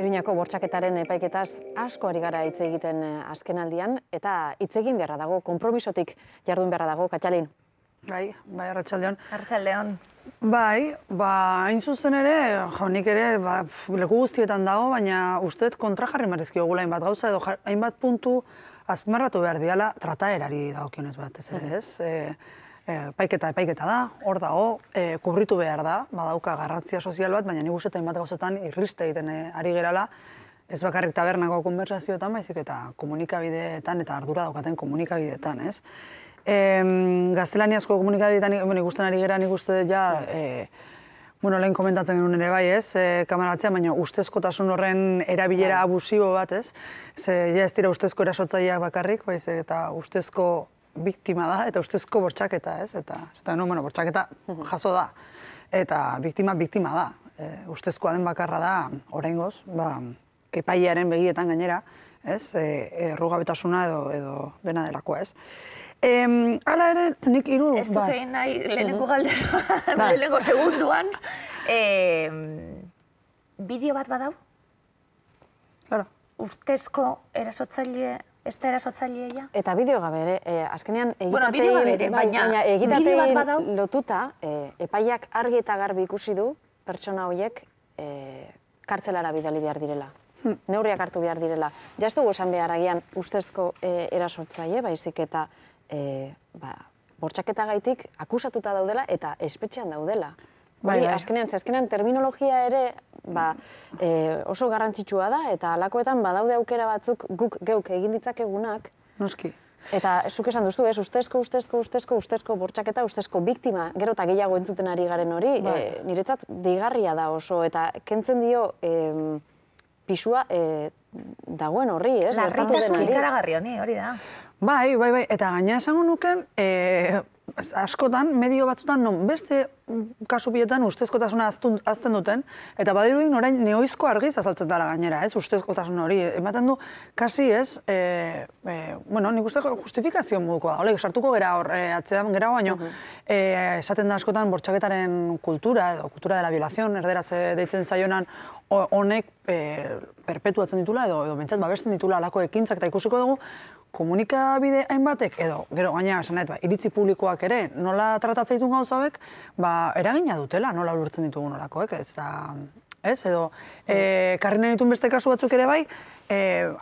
Iruñako bortxaketaren epaiketaz asko ari gara hitz egiten azkenaldian, eta hitz egin beharra dago, konpromisotik jardun beharra dago, Katxalin. Bai, Arratsaldeon. Arratsaldeon. Bai, hain zuzen ere, nik ere, leku guztietan dago, baina usteet kontrajarri marrizkio gula hainbat gauza, edo hainbat puntu azpimarratu behar diala trataerari dagokionez batez ere, ez? Epaiketa da, hor dago, kubritu behar da, badauka garrantzia sozial bat, baina nik uste hainbat gauzetan irriste egiten ari gerala, ez bakarrik tabernako konversazioetan, baizik eta komunikabideetan eta ardura daukaten komunikabideetan, ez? Gaztelaniazko komunikabideetan ikusten ari gera, nik uste ja, lehen komentatzen genuen ere bai, ez, kamaratzean, baina ustezkotasun horren erabilera abusibo bat, ez? Ja ez dira ustezko erasotzaileak bakarrik, baizik eta ustezko biktima da, eta ustezko bortxaketa, ez? Eta bortxaketa jaso da, eta biktima da. Ustezkoa den bakarra da, oraingoz, epailearen begietan gainera, ez? Errugabetasuna edo dena delakoa, ez? Hala ere, nik hiru... Ez dut egin nahi, lehenengo galdera, lehenengo segunduan. Bideo bat badau? Claro. Ustezko erasotzaile, ez da erasotzailea? Eta bideo gabe ere, azkenean baina egitatei lotuta, epaiak argi eta garbi ikusi du pertsona horiek kartzelara bidali behar direla. Neurriak hartu behar direla. Ja ez dugu esan behar agian ustezko erasotzaile, baizik eta bortxaketagaitik akusatuta daudela eta espetxean daudela. Azkenean terminologia ere oso garrantzitsua da, eta halakoetan badaude aukera batzuk guk geuk egin ditzakegunak. Noski. Eta zuk esan duzu, ez, ustezko bortxaketa, ustezko biktima, gero eta gehiago entzuten ari garen hori, niretzat deigarria da oso, eta kentzen dio pisua dagoen horri, ez? Larritasun ikaragarri honi, hori da. Bai, eta gaina esango nuken, askotan, medio batzutan, beste kasu bietan ustezkotasuna azten duten, eta badirudin orain neoizko argiz azaltzen dara gainera, ez, ustezkotasun hori. Ematen du, kasi ez, nik uste justifikazio modukoa, sartuko gera hor atzean gera, baino, esaten da askotan bortxaketaren kultura, edo kultura de la violación, erderaz deitzen zaionan, honek perpetuatzen ditula, edo bentsat babesten ditula alako ekintzak, eta ikusiko dugu, komunikabide hainbatek, edo, gero gaina, iritzi publikoak ere, nola tratatzen ditun gauza hauek, eragina dutela, nola ulertzen ditugun nolakoek, ez, edo, karri nahi ditun beste kasu batzuk ere bai,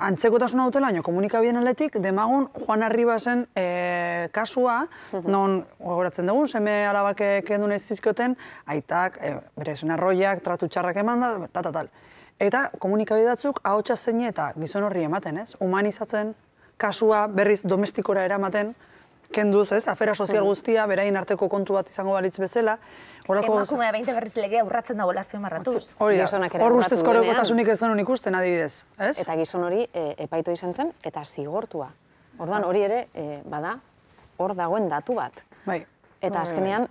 antzekotasuna dutela, baina komunikabideen aldetik, demagun Juan Arribasen kasua, non, gogoratzen dugun, seme alabak kendu nahi zizkioten, aitak, bere senarroiak, tratu txarrak eman da, tal. Eta komunikabide batzuk ahotsa zein eta gizon horri ematen, ez, humanizatzen, kasua berriz domestikora eramaten, kenduz, ez, afera sozial guztia, berain arteko kontu bat izango balitz bezala. Emakumea 20 berriz legea urratzen dago azpimarratuz. Hori da, hor ustezko horrekotasunik ez denun ikusten adibidez, ez? Eta gizon hori epaitu izan zen, eta zigortua. Orduan hori ere, bada, hor dagoen datu bat. Bai. Eta azkenean,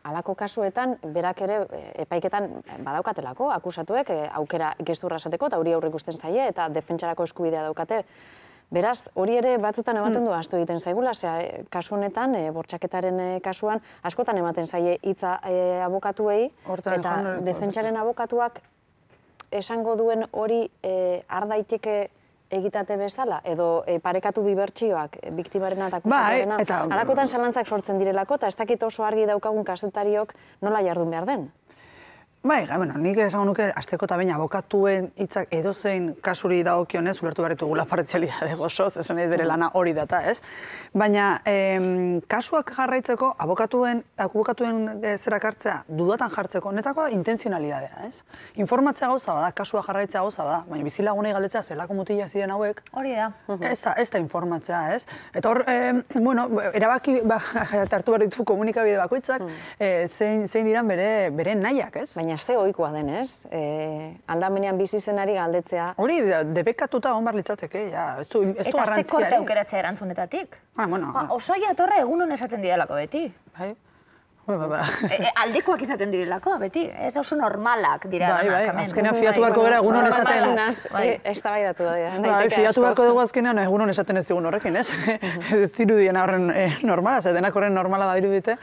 halako kasuetan, berak ere epaiketan badaukatelako, akusatuek aukera ikisturra esateko, eta hori aurre ikusten zaie, eta defentsarako eskubidea daukate. Beraz, hori ere batzutan ematen du ahaztu egiten zaigula, kasu honetan, bortxaketaren kasuan, askotan ematen zaie hitza abokatuei, eta defentsaren abokatuak esango duen hori har daiteke egitate bezala, edo parekatu bibertsioak biktimarena eta akusatuarena. Halakotan zalantzak sortzen direlako, eta ez dakit oso argi daukagun kazetariok nola jardun behar den. Bai, nik esango nuke, azteko eta baina abokatuen hitzak edozein kasuri dagokionez, ulertu behar ditugula partzialidade gozoz, esan ez bere lana hori data, ez? Baina, kasuak jarraitzeko, abokatuen zerak hartzea, dudatan jartzeko, netakoa intentzionalidadea, ez? Informatzea gauza bada, kasua jarraitzea gauza bada, baina bizilagunei galdetzea zelako mutila ziren hauek, hori da. Ez da informatzea, ez? Eta hor, erabaki hartu behar ditu komunikabide bakoitzak, zein diran bere nahiak, ez? Baina ze ohikoa den, ez? Aldamenean bizi zenari galdetzea. Hori, debekatuta hon bar litzateke, ez du garrantziari. Eta ze korte aukeratzea erantzunetatik. Osoia etorre egunon esaten direlako beti. Bai. Aldekoak izaten direlako, beti. Ez oso normalak dira. Bai, azkenean fiatu beharko gara egunon esaten. Ez da baidatu da. Bai, fiatu beharko dugu azkenean egunon esaten ez digun horrekin, ez? Ez dirudien horren normala, denak horren normala da dirudite.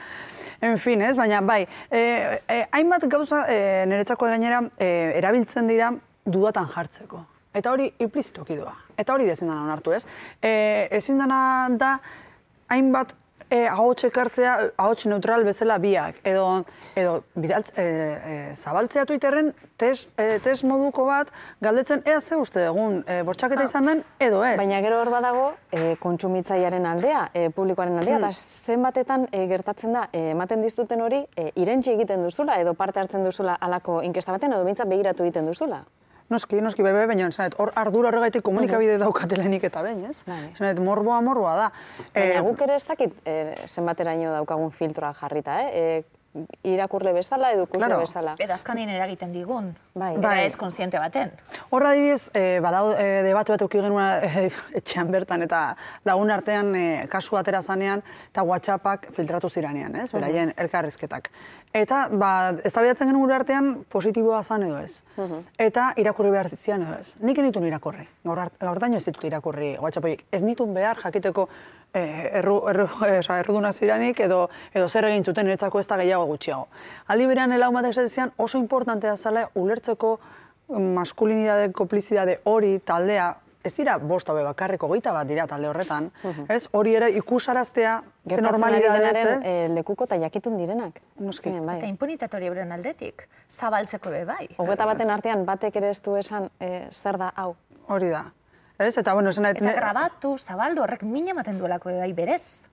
En fin, ez, baina bai, hainbat gauza niretzako gainera erabiltzen dira dudatan jartzeko. Eta hori implizituki doa. Eta hori ezin dena onartu, ez? Ezin dena da, hainbat ahots ekartzea, ahots neutral bezala biak. Edo zabaltzea Twitterren test moduko bat, galdetzen ea ze uste egun bortxaketa izan den, edo ez. Baina gero hor badago, kontsumitzailearen aldea, publikoaren aldea, eta zenbatetan gertatzen da, ematen dizuten hori, irentsi egiten duzula, edo parte hartzen duzula alako inkesta baten, edo bintzat begiratu egiten duzula. Noski, baina hor ardura horregaitik komunikabide daukatelenik eta behin, ez? Zanet, morboa da. Baina guk ere ez dakit zenbateraino daukagun filtroa jarrita, irakurle bezala edo ikusle bezala. Eta azkanin eragiten digun, eta ez kontziente baten. Horra adibidez, debate bat euki genuen etxean bertan, eta lagun artean kasu atera zanean, eta WhatsAppak filtratu ziranean, ez? Beraien elkarrizketak. Eta, eztabaidatzen genuen gure artean, positiboa zan edo ez. Eta irakurri behar zian edo ez. Nik nituen irakurri. Gaurdaino ez ditut irakurri WhatsAppoiek. Ez nituen behar jakiteko erruduna ziranik edo zer egin zuten niretzako ez da gehiago gutxiago. Aldi berean elaun batek esatezian oso importantea zala ulertzeko maskulinidade, konplizidade hori taldea, ez dira bost hobe bakarriko 21 dira talde horretan, ez? Hori ere ikusaraztea ze normalidadez, lekuko eta jakitun direnak. Eta impunitatori euren aldetik, zabaltzeko bai. 21 artean batek ere ez du esan zer da hau. Hori da. Eta grabatu, zabaldu, horrek min ematen duelako bai berez.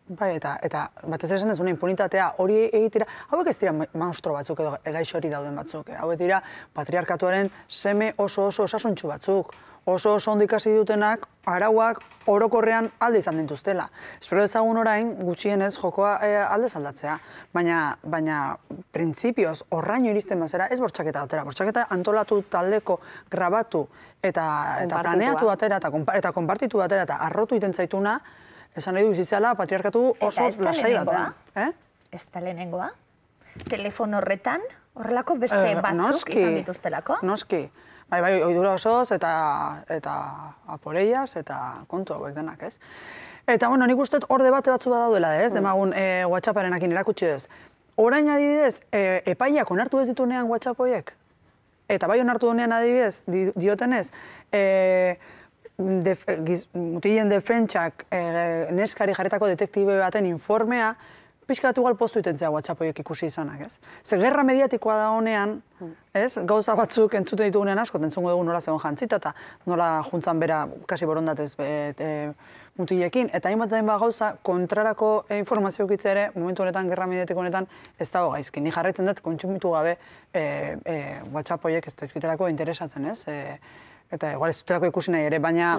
Bai, eta batez esan dezuna impunitatea hori egitera, hauek ez dira monstro batzuk edo gaixori dauden batzuk, hauek dira patriarkatuaren seme oso osasuntsu batzuk, oso ondo ikasi dutenak, arauak orokorrean alde izan dituztela. Espero dezagun orain gutxienez jokoa alde aldatzea, baina printzipioz horraino iristen bazera ez bortxaketa batera, bortxaketa antolatu taldeko grabatu eta planeatu batera eta konpartitu batera eta arrotu iten zaituna, esan nahi du izizela patriarkatu oso lasai baten. Ez da lehenengoa? Telefono horretan horrelako beste batzuk izan dituztelako? Noski. Bai, oidura osoz eta aporeiaz eta kontu hauek denak, ez? Eta, nik uste hor debate batzu badaudela, ez? Demagun WhatsApparenakin erakutsi ez. Orain adibidez, epaiak onartu ez ditunean WhatsApp horiek? Eta bai onartu dunean adibidez, diotenez, mutilen defentsak neskari jarretako detektibe baten informea, pixkat igual postu itentzea WhatsApp horiek ikusi izanak, ez? Ze gerra mediatikoa da honean, ez? Gauza batzuk entzuten ditugunean asko, entzungo dugu nola zegoen jantzita eta nola juntzan bera kasi borondatez mutilekin. Eta hainbat gauza kontrarako informazio eukitze ere, momentu honetan, gerra mediatiko honetan, ez dago gaizki. Ni jarraitzen dut kontsumitu gabe WhatsApp horiek ez daizkiterako interesatzen, ez? Eta igual ez dutelako ikusi nahi ere, baina,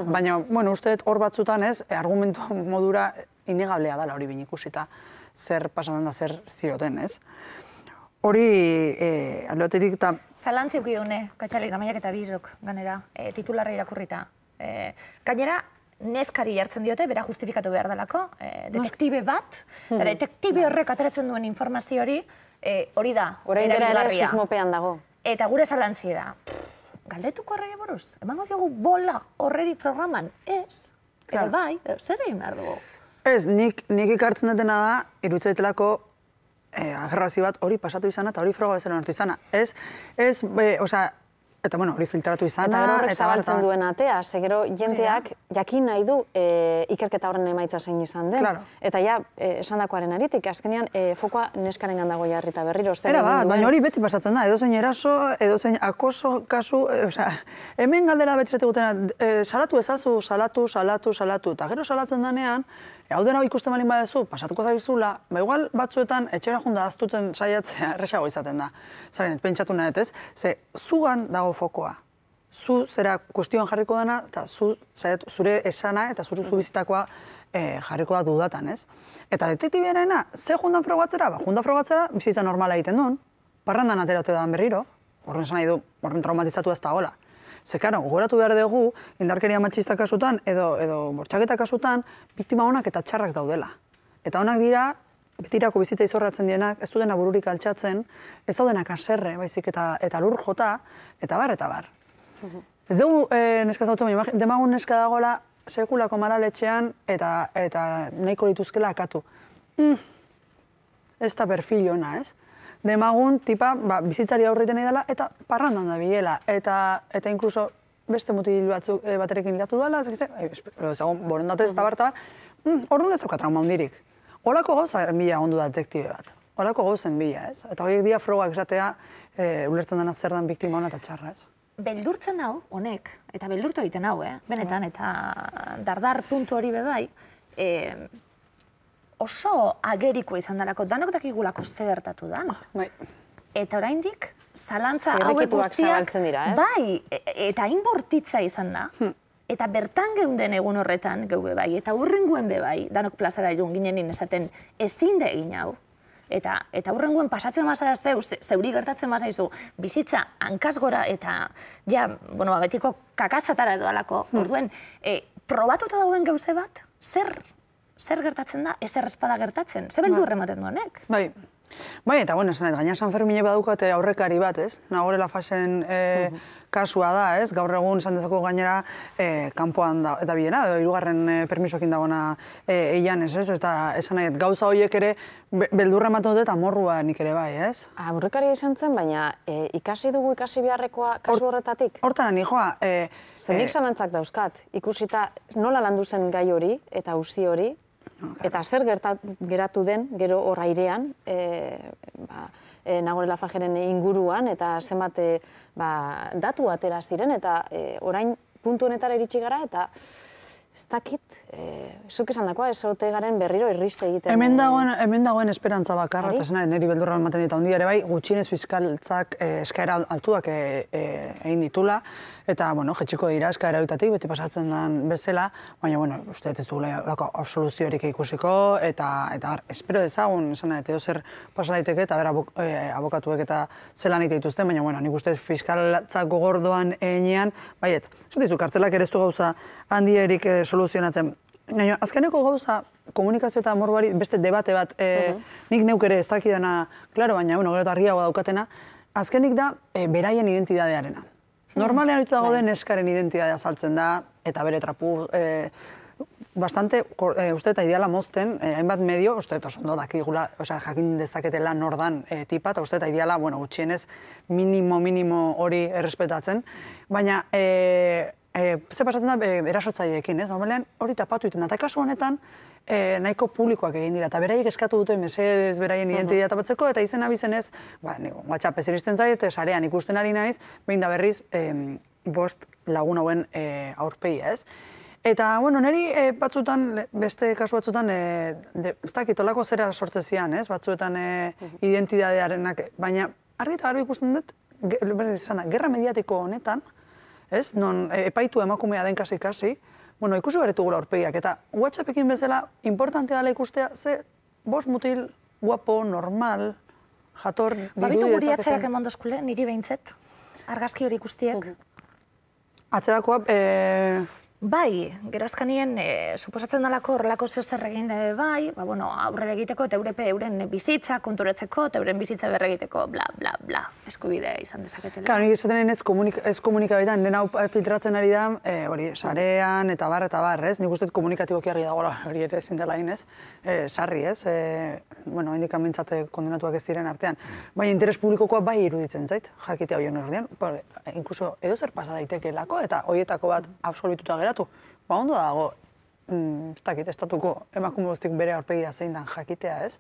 uste dut hor batzutan, ez? Argumentu modura inegablea dela hori bin ikusita. Zer pasan da, zer zioten, ez? Hori, aldeotetik eta... Zalantzi eukidune, Katxalik, Amaiak eta Bizok, ganera, titularra irakurrita. Gainera, neskari jartzen diote, bera justifikatu behar delako, detektibe bat, detektibe horrek ateratzen duen informazio hori, hori da, erabilgarria. Susmopean dago. Eta gure zalantzi da, galdetuko horreri buruz, emango diogu bola horreri programan, ez? Edo bai, zer egin behar dugu? Ez, nik ikartzen dutena da, irutzaitelako agerrazi bat hori pasatu izana eta hori froga bezala onartu izana. Eta hori filtratu izana. Eta horrek zabaltzen duen atea, ze gero jenteak jakin nahi du ikerketa horren emaitza zein izan den. Eta ja, esandakoaren aritik, azkenean fokoa neskaren gandago jarrita berriro. Baina hori beti pasatzen da, edozein eraso, edozein akoso kasu, hemen galdera beti zategutena, salatu ezazu, salatu, eta gero salatzen danean, hau dena ikusten balin badezu, pasatuko zabizula, igual batzuetan etxera junda aztutzen saiatzea erresago izaten da. Zaren, pentsatu nahet ez, ze zugan dago fokoa. Zu zera kuestioan jarriko dena, eta zure esana eta zure bizitakoa jarriko da dudatan, ez? Eta detektibiarena, ze jundan frogatzera? Jundan frogatzera bizitza normala egiten duen, parrandan aterote da berriro, horren esan nahi du, horren traumatizatu ez da gola. Ze, karo, gogoratu behar dugu, indarkeria matxista kasutan edo bortxaketa kasutan, biktima honak eta txarrak daudela. Eta honak dira, betirako bizitza izorratzen dienak, ez dudena bururik altxatzen, ez daudenak aserre, baizik eta lur jota, eta bar. Ez dugu neska zautzen, baina demagun neska dagoela sekulako maraletxean eta nahiko lituzkela akatu. Ez da perfil ona, ez? demagun, tipa, bizitzari aurriten dela eta parrandan da bilela. Eta inkluso beste mutil batzuk baterekin hilatu dela, ezagun, borondatez eta barta, orduan ez dauka trauma hundirik. Olako gauza bila ondu da detektibe bat. Olako gauzen bila, ez? Eta horiek dia frogak esatea, ulertzen dena zer dan biktima hona eta txarra, ez? Beldurtzen hau, honek, eta beldurtu egiten hau, benetan, eta dardar puntu hori bebai, oso ageriko izan dalako, danok dakigulako ze gertatu da. Eta oraindik zalantza hauek guztiak, bai, eta hain bortitza izan da, eta bertan geunden egun horretan geu bebai, eta hurrenguen bebai, danok plazara egun ginenin esaten ezin da egin hau. Eta hurrenguen pasatzen mazara zeuri gertatzen mazaizu, bizitza hankaz gora eta, ja, bueno, betiko kakatzatara edo alako, orduen, probatuta dauen gauze bat, zer gertatzen da, ezer espada gertatzen, ze beldur ematen duanek? Bai, eta, bueno, gaina San Fermine badukate aurrekari bat, ez? Nagorela fasen kasua da, ez? Gaur egun esan dezako gainera kanpoan da, eta bilena, hirugarren permisoekin dagoena eian, ez? Eta esan nahi, gauza horiek ere beldurra ematen dute eta morrua nik ere bai, ez? Aurrekari izan zen, baina ikasi dugu ikasi beharrekoa kasu horretatik? Hortara nijoa. Zenik zalantzak dauzkat, ikusita nola landu zen gai hori eta auzi hori, eta zer geratu den, gero hor airean, Nagore Lafageren inguruan, eta zenbat datu atera ziren, eta orain puntu honetara iritsi gara, eta ez dakit, zuk esan dakoa, ez ote garen berriro irriste egiten. Hemen dagoen esperantza bakarra, eta niri beldurra ematen dita hundi ere bai, gutxienez fiskaltzak eskaera altuak egin ditula, eta, bueno, jetxiko dira eskaera dutatik, beti pasatzen den bezala, baina, bueno, uste ez dugula absoluziorik ikusiko, eta espero dezagun, esan edo zer pasa daiteke, eta bera abokatuek eta zelan egite dituzten, baina, bueno, nik uste fiskaltzak gogordoan enean, baietz, zutizu, kartzelak ere ez du gauza handierik soluzionatzen. Azkeneko gauza, komunikazio eta morruari beste debate bat, nik neuk ere ez dakidana, klaro, baina, bueno, gero eta argiago daukatena, azkenik da beraien identidadearena. Normalean ditu dago den neskaren identidadea saltzen da, eta bere trapu, bastante, uste eta ideala mozten, hainbat medio, uste eta ondo dakigula, jakin dezaketela nordan tipa, eta uste eta ideala, bueno, gutxienez, minimo hori errespetatzen, baina, ze pasatzen da erasotzaileekin, ez? Normalean hori tapatu egiten da, eta kasu honetan nahiko publikoak egin dira, eta beraiek eskatu dute mesedez beraien identitatea tapatzeko, eta izena bizenez, WhatsApp ez iristen zait, sarean ikusten ari naiz, behin da berriz, 5 lagun hauen aurpegia, ez? Eta, bueno, niri batzutan, beste kasu batzutan, ez dakit, olako zera sortzezian, ez? Batzuetan identitatearenak, baina argi eta garbi ikusten dut, gerra mediatiko honetan, ez? Non epaitu emakumea den kasi, bueno, ikusi beretu gula aurpegiak, eta WhatsAppekin bezala, importantea dela ikustea, ze 5 mutil, guapo, normal, jator, dirudi ezaketen. Babitu guri atzerak emondozkule, niri behintzet, argazki hori ikustiek. Atzerakoa, Bai, gero azkanien, suposatzen dalako horrelako zer egin dabe bai, aurrera egiteko eta euren bizitza konturatzeko eta euren bizitza berre egiteko, bla, bla, bla, eskubidea izan dezaketela. Claro, nik esaten ez komunikabetan, dena filtratzen ari da, hori, sarean eta bar, ez? Nik uste komunikatiboki argi dagoela, hori ere ezin dela inez, sarri, ez? Bueno, indikan bintzate kondenatuak ez diren artean. Baina interes publikokoa bai iruditzen zait, jakitea horien ordean, inkluso edo zer pasa daitekelako eta horietako bat absolbituta geratu. Ondo dago, ez dakit, estatuko emakume guztik bere aurpegia zein dan jakitea, ez?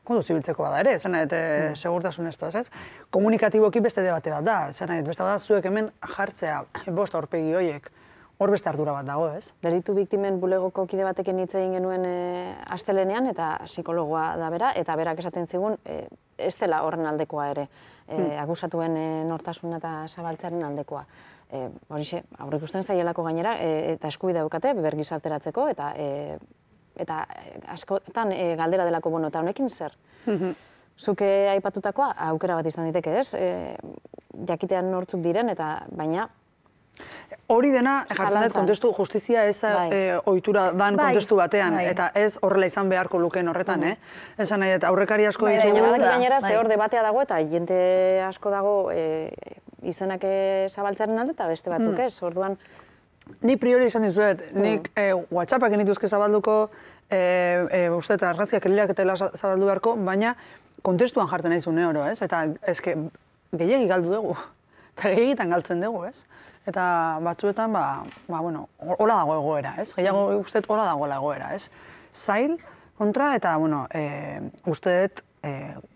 Kontu zibiltzeko bada ere, zena segurtasun ez ez? Komunikatiboki beste debate bat da, zena beste bat zuek hemen jartzea 5 aurpegi horiek, hor beste ardura bat dago, ez? Delitu biktimen bulegoko kide batekin hitz egin genuen astelenean, eta psikologoa da bera, eta berak esaten zigun, ez dela horren aldekoa ere, akusatuen nortasuna eta zabaltzearen aldekoa. Horixe, aurre ikusten zaielako gainera, eta eskubidea daukate, bergizarteratzeko, eta askotan galdera delako, bueno, eta honekin zer? Zuke aipatutakoa, aukera bat izan diteke, ez? Jakitean nortzuk diren, eta baina... Hori dena, jartzen dut kontestu justizia ez ohitura dan kontestu batean, eta ez horrela izan beharko lukeen horretan, Esan nahi, aurrekari asko ditugu... Baina gainera, ze hor debatea dago, eta jente asko dago izenak zabaltzearen alde, eta beste batzuk ez, orduan... Ni priori izan dizuet, nik WhatsAppak genituzke zabalduko, uste eta argazkiak elirak eta zabaldu beharko, baina kontestuan jartzen nahi zune oro, ez? Eta eske gehiegi galdu dugu, eta gehiegitan galtzen dugu, ez? Eta batzuetan, bueno, hola dago egoera, ez? Gehiago usteet hola dagoela egoera, ez? Zail kontra, eta, bueno, usteet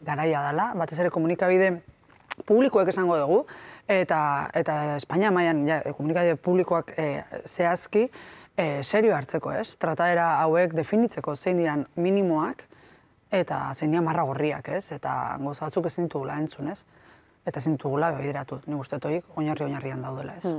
garaia dela, batez ere komunikabide publikoek esango dugu, eta Espainia mailan komunikabide publikoak zehazki serio hartzeko, ez? Trataera hauek definitzeko zein dian minimoak, eta zein dian marra gorriak, ez? Eta gauza batzuk ezin ditugula entzun, ez? Eta ezin ditugula bideratu. Nik uste toik oinarrian daudela, ez?